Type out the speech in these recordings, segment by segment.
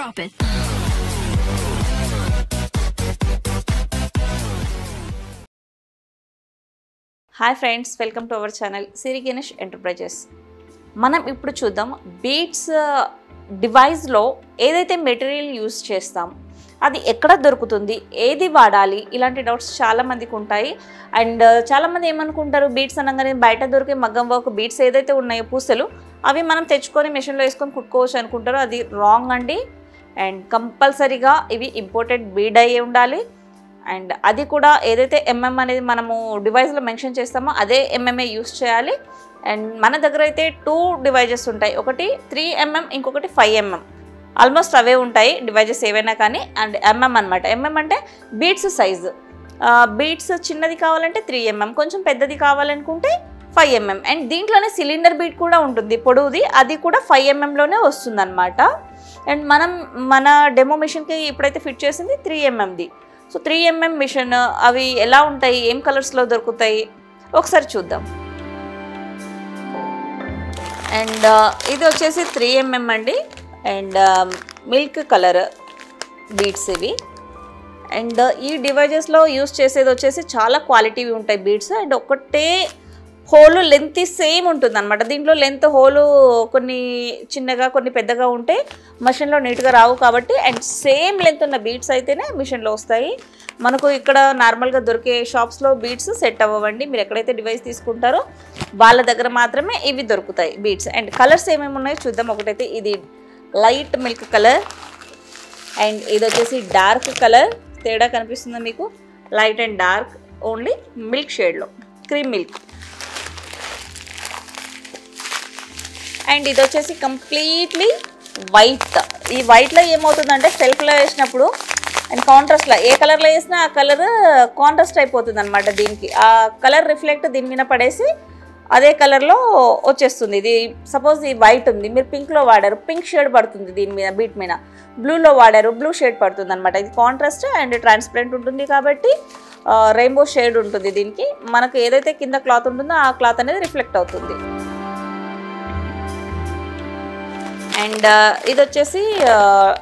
Drop it. Hi friends, welcome to our channel Siri Ganesh enterprises. మనం ఇప్పుడు చూద్దాం beats డివైస్లో ఏదైతే మెటీరియల్ యూస్ చేస్తాం అది ఎక్కడ దొరుకుతుంది, ఏది వాడాలి, ఇలాంటి డౌట్స్ చాలామందికి ఉంటాయి. అండ్ చాలామంది ఏమనుకుంటారు, బీట్స్ అనగానే బయట దొరికే మగ్గం వర్క్ బీట్స్ ఏదైతే ఉన్నాయో పూసలు అవి మనం తెచ్చుకొని మెషిన్లో వేసుకొని కుట్టుకోవచ్చు అనుకుంటారు. అది రాంగ్ అండి. అండ్ కంపల్సరీగా ఇవి ఇంపోర్టెడ్ బీడ్ అయ్యి ఉండాలి. అండ్ అది కూడా ఏదైతే ఎంఎం అనేది మనము డివైస్లో మెన్షన్ చేస్తామో అదే ఎంఎంఏ యూస్ చేయాలి. అండ్ మన దగ్గర అయితే 2 డివైజెస్ ఉంటాయి, ఒకటి 3mm, ఇంకొకటి 5mm. ఆల్మోస్ట్ అవే ఉంటాయి డివైజెస్ ఏవైనా కానీ. అండ్ ఎంఎం అనమాట, ఎంఎం అంటే బీట్స్ సైజు. బీట్స్ చిన్నది కావాలంటే 3mm, కొంచెం పెద్దది కావాలనుకుంటే 5mm. అండ్ దీంట్లోనే సిలిండర్ బీట్ కూడా ఉంటుంది పొడవుది, అది కూడా 5mmలోనే వస్తుందన్నమాట. అండ్ మన డెమో మిషన్కి ఇప్పుడైతే ఫిట్ చేసింది 3mmది. సో 3mm మిషన్ అవి ఎలా ఉంటాయి, ఏం కలర్స్లో దొరుకుతాయి ఒకసారి చూద్దాం. అండ్ ఇది వచ్చేసి 3mm అండి. అండ్ మిల్క్ కలర్ బీడ్స్ ఇవి. అండ్ ఈ డివైజెస్లో యూస్ చేసేది వచ్చేసి చాలా క్వాలిటీవి ఉంటాయి బీడ్స్. అండ్ ఒకటే హోలు లెంత్ సేమ్ ఉంటుంది అనమాట. దీంట్లో లెంత్ హోలు కొన్ని చిన్నగా కొన్ని పెద్దగా ఉంటే మిషన్లో నీట్గా రావు కాబట్టి, అండ్ సేమ్ లెంత్ ఉన్న బీడ్స్ అయితేనే మిషన్లో వస్తాయి. మనకు ఇక్కడ నార్మల్గా దొరికే షాప్స్లో బీడ్స్ సెట్ అవ్వండి. మీరు ఎక్కడైతే డివైస్ తీసుకుంటారో వాళ్ళ దగ్గర మాత్రమే ఇవి దొరుకుతాయి బీడ్స్. అండ్ కలర్స్ ఏమేమి ఉన్నాయో చూద్దాం. ఒకటైతే ఇది లైట్ మిల్క్ కలర్, అండ్ ఇది వచ్చేసి డార్క్ కలర్. తేడా కనిపిస్తుందా మీకు? Light and dark, only milk షేడ్లో, క్రీమ్ మిల్క్. అండ్ ఇది వచ్చేసి కంప్లీట్లీ వైట్. ఈ వైట్లో ఏమవుతుందంటే సెల్ఫ్లో వేసినప్పుడు అండ్ కాంట్రాస్ట్లో ఏ కలర్లో వేసినా ఆ కలర్ కాంట్రాస్ట్ అయిపోతుంది అనమాట. దీనికి ఆ కలర్ రిఫ్లెక్ట్ దీని మీద పడేసి అదే కలర్లో వచ్చేస్తుంది. ఇది సపోజ్ ఈ వైట్ ఉంది, మీరు పింక్లో వాడారు, పింక్ షేడ్ పడుతుంది దీని మీద, బీట్ మీద. బ్లూలో వాడారు, బ్లూ షేడ్ పడుతుంది అనమాట. ఇది కాంట్రాస్ట్ అండ్ ట్రాన్స్పరెంట్ ఉంటుంది కాబట్టి రెయిన్బో షేడ్ ఉంటుంది దీనికి. మనకు ఏదైతే కింద క్లాత్ ఉంటుందో ఆ క్లాత్ అనేది రిఫ్లెక్ట్ అవుతుంది. అండ్ ఇది వచ్చేసి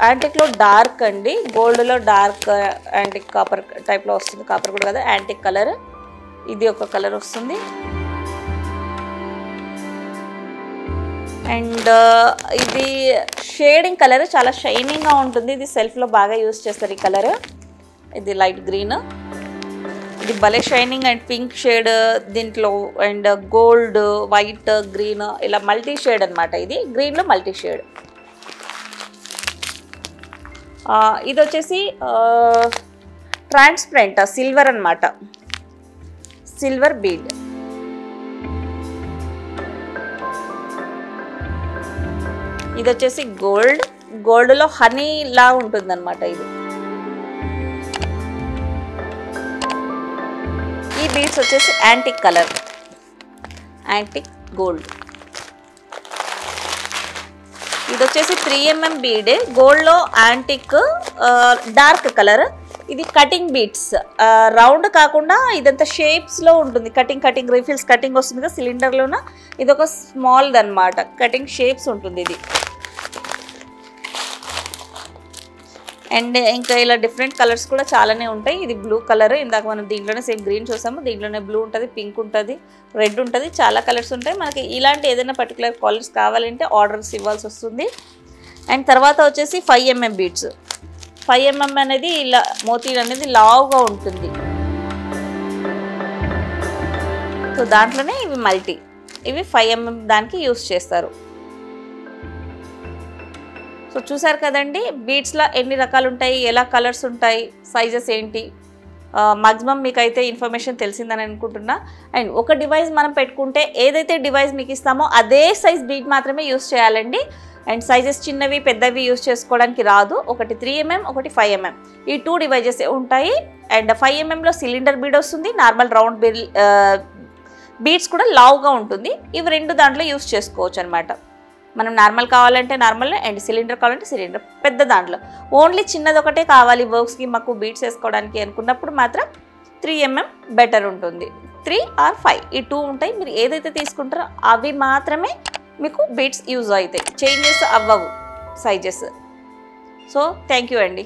యాంటిక్లో డార్క్ అండి, గోల్డ్లో డార్క్ యాంటిక్ కాపర్ టైప్లో వస్తుంది. కాపర్ కూడా కదా, యాంటిక్ కలర్. ఇది ఒక కలర్ వస్తుంది. అండ్ ఇది షేడింగ్ కలర్ చాలా షైనింగ్గా ఉంటుంది. ఇది సెల్ఫ్లో బాగా యూస్ చేస్తారు ఈ కలర్. ఇది లైట్ గ్రీన్, ఇది భలే షైనింగ్ అండ్ పింక్ షేడ్ దీంట్లో. అండ్ గోల్డ్, వైట్, గ్రీన్ ఇలా మల్టీ షేడ్ అనమాట. ఇది గ్రీన్లో మల్టీ షేడ్. ఇది వచ్చేసి ట్రాన్స్పరెంట్ సిల్వర్ అనమాట, సిల్వర్ బీడ్. ఇది వచ్చేసి గోల్డ్, గోల్డ్లో హనీ లా ఉంటుంది అనమాట ఇది. ఈ బీడ్స్ వచ్చేసి యాంటిక్ కలర్, యాంటిక్ గోల్డ్. ఇది వచ్చేసి 3mm బీడ్, గోల్డ్లో యాంటిక్ డార్క్ కలర్. ఇది కటింగ్ బీడ్స్, రౌండ్ కాకుండా ఇదంతా షేప్స్లో ఉంటుంది. కటింగ్ రీఫిల్స్ కటింగ్ వస్తుంది కదా సిలిండర్లోన. ఇది ఒక స్మాల్ది అనమాట, కటింగ్ షేప్స్ ఉంటుంది ఇది. అండ్ ఇంకా ఇలా డిఫరెంట్ కలర్స్ కూడా చాలానే ఉంటాయి. ఇది బ్లూ కలర్, ఇందాక మనం దీంట్లోనే సేమ్ గ్రీన్ చూసాము, దీంట్లోనే బ్లూ ఉంటుంది, పింక్ ఉంటుంది, రెడ్ ఉంటుంది, చాలా కలర్స్ ఉంటాయి. మనకి ఇలాంటి ఏదైనా పర్టికులర్ కలర్స్ కావాలంటే ఆర్డర్స్ ఇవ్వాల్సి వస్తుంది. అండ్ తర్వాత వచ్చేసి 5mm బీడ్స్. 5mm అనేది ఇలా మోతీ అనేది లావుగా ఉంటుంది. సో దాంట్లోనే ఇవి మల్టీ, ఇవి 5mm దానికి యూస్ చేస్తారు. సో చూసారు కదండి బీడ్స్లో ఎన్ని రకాలు ఉంటాయి, ఎలా కలర్స్ ఉంటాయి, సైజెస్ ఏంటి. మ్యాక్సిమం మీకైతే ఇన్ఫర్మేషన్ తెలిసిందని అనుకుంటున్నా. అండ్ ఒక డివైస్ మనం పెట్టుకుంటే ఏదైతే డివైస్ మీకు ఇస్తామో అదే సైజ్ బీడ్ మాత్రమే యూస్ చేయాలండి. అండ్ సైజెస్ చిన్నవి పెద్దవి యూస్ చేసుకోవడానికి రాదు. ఒకటి 3mm, ఒకటి 5mm, ఈ 2 డివైజెస్ ఉంటాయి. అండ్ 5mmలో సిలిండర్ బీడ్ వస్తుంది, నార్మల్ రౌండ్ బీడ్స్ కూడా లావుగా ఉంటుంది. ఇవి 2 దాంట్లో యూస్ చేసుకోవచ్చు అనమాట. మనం నార్మల్ కావాలంటే నార్మల్, అండ్ సిలిండర్ కావాలంటే సిలిండర్. పెద్ద దాంట్లో ఓన్లీ చిన్నది ఒకటే కావాలి వర్క్స్కి మాకు బీడ్స్ వేసుకోవడానికి అనుకున్నప్పుడు మాత్రం 3mm బెటర్ ఉంటుంది. 3 or 5 ఈ 2 ఉంటాయి. మీరు ఏదైతే తీసుకుంటారో అవి మాత్రమే మీకు బీడ్స్ యూజ్ అవుతాయి, చేంజెస్ అవ్వవు సైజెస్. సో థ్యాంక్ యూ అండి.